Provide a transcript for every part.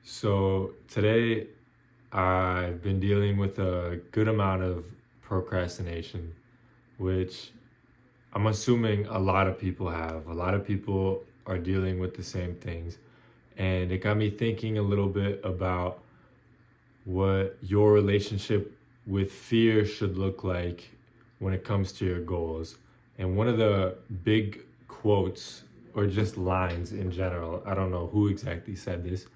So today I've been dealing with a good amount of procrastination, which I'm assuming a lot of people have. A lot of people are dealing with the same things. And it got me thinking a little bit about what your relationship with fear should look like when it comes to your goals. And one of the big quotes, or just lines in general, I don't know who exactly said this,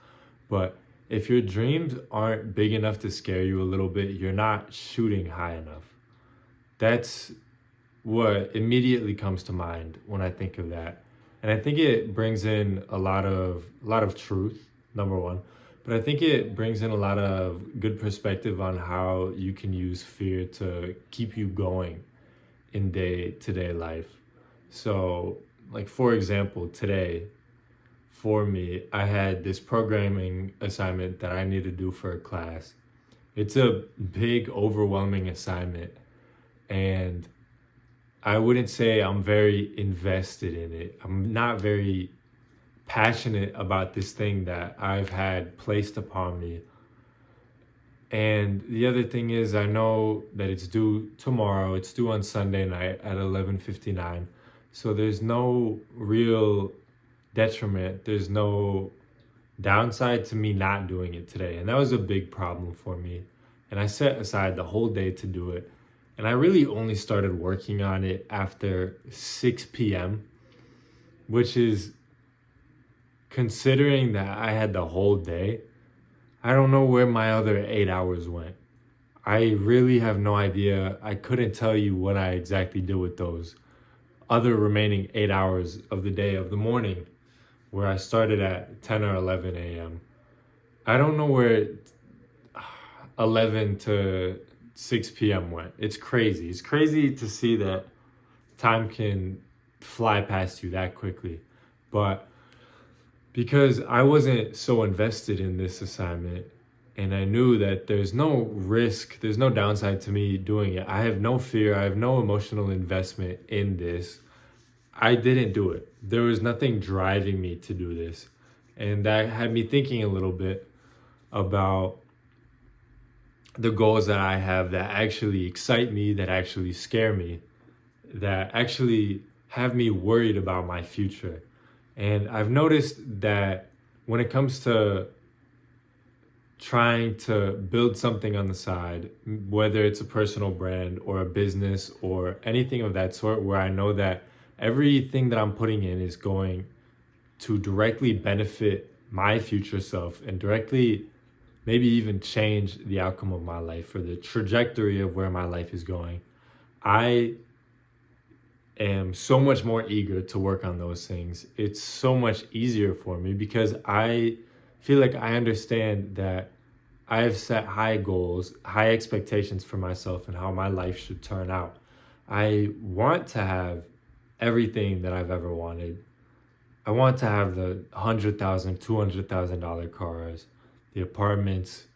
but if your dreams aren't big enough to scare you a little bit, you're not shooting high enough. That's what immediately comes to mind when I think of that. And I think it brings in a lot of truth, number one. But I think it brings in a lot of good perspective on how you can use fear to keep you going in day-to-day life. So, like for example, today for me, I had this programming assignment that I need to do for a class. It's a big, overwhelming assignment, and I wouldn't say I'm very invested in it. I'm not very passionate about this thing that I've had placed upon me. And the other thing is, I know that it's due tomorrow. It's due on Sunday night at 11:59. So there's no real detriment. There's no downside to me not doing it today. And that was a big problem for me. And I set aside the whole day to do it. And I really only started working on it after 6 p.m., which is, considering that I had the whole day, I don't know where my other 8 hours went. I really have no idea. I couldn't tell you what I exactly did with those other remaining 8 hours of the day, of the morning, where I started at 10 or 11 a.m. I don't know where 11 to 6 p.m. went. It's crazy. It's crazy to see that time can fly past you that quickly. But because I wasn't so invested in this assignment, and I knew that there's no risk, there's no downside to me doing it. I have no fear, I have no emotional investment in this. I didn't do it. There was nothing driving me to do this. And that had me thinking a little bit about the goals that I have that actually excite me, that actually scare me, that actually have me worried about my future. And I've noticed that when it comes to trying to build something on the side, whether it's a personal brand or a business or anything of that sort, where I know that everything that I'm putting in is going to directly benefit my future self and directly maybe even change the outcome of my life or the trajectory of where my life is going, I am so much more eager to work on those things. It's so much easier for me because I feel like I understand that I have set high goals, high expectations for myself and how my life should turn out. I want to have everything that I've ever wanted. I want to have the $100,000, $200,000 cars, the apartments,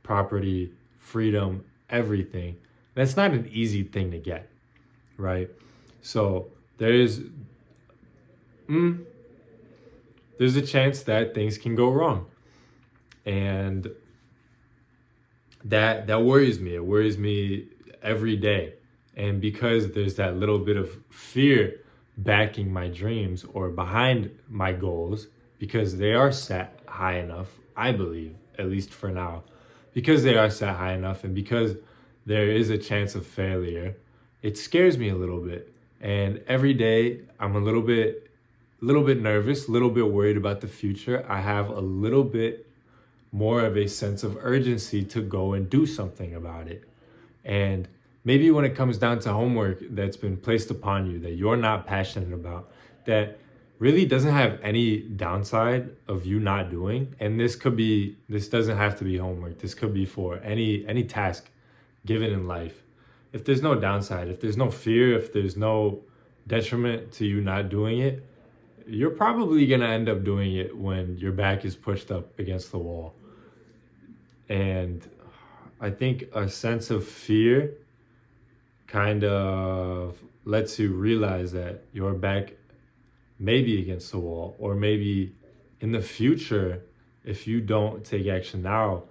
property, freedom, everything. That's not an easy thing to get, right? So mm, there's a chance that things can go wrong, and that worries me. It worries me every day, and because there's that little bit of fear backing my dreams or behind my goals, because they are set high enough, I believe, at least for now, because they are set high enough, and because there is a chance of failure, it scares me a little bit. And every day I'm a little bit nervous, a little bit worried about the future. I have a little bit more of a sense of urgency to go and do something about it. And maybe when it comes down to homework that's been placed upon you that you're not passionate about, that really doesn't have any downside of you not doing. And this doesn't have to be homework. This could be for any task given in life. If there's no downside, if there's no fear, if there's no detriment to you not doing it, you're probably going to end up doing it when your back is pushed up against the wall. And I think a sense of fear kind of lets you realize that your back may be against the wall, or maybe in the future if you don't take action now,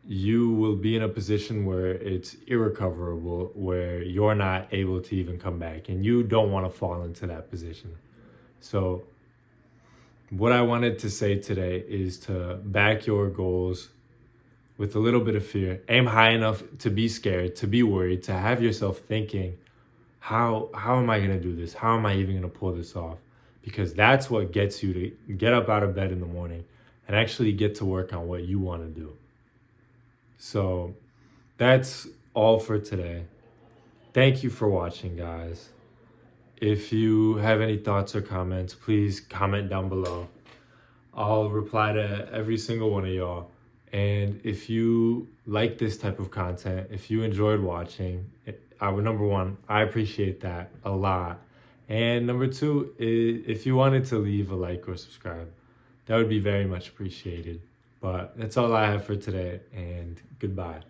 you will be in a position where it's irrecoverable, where you're not able to even come back, and you don't want to fall into that position. So what I wanted to say today is to back your goals with a little bit of fear. Aim high enough to be scared, to be worried, to have yourself thinking, how am I going to do this? How am I even going to pull this off? Because that's what gets you to get up out of bed in the morning and actually get to work on what you want to do. So that's all for today. Thank you for watching, guys. If you have any thoughts or comments, please comment down below. I'll reply to every single one of y'all. And if you like this type of content, if you enjoyed watching, number one, I appreciate that a lot. And number two, if you wanted to leave a like or subscribe, that would be very much appreciated. But that's all I have for today, and goodbye.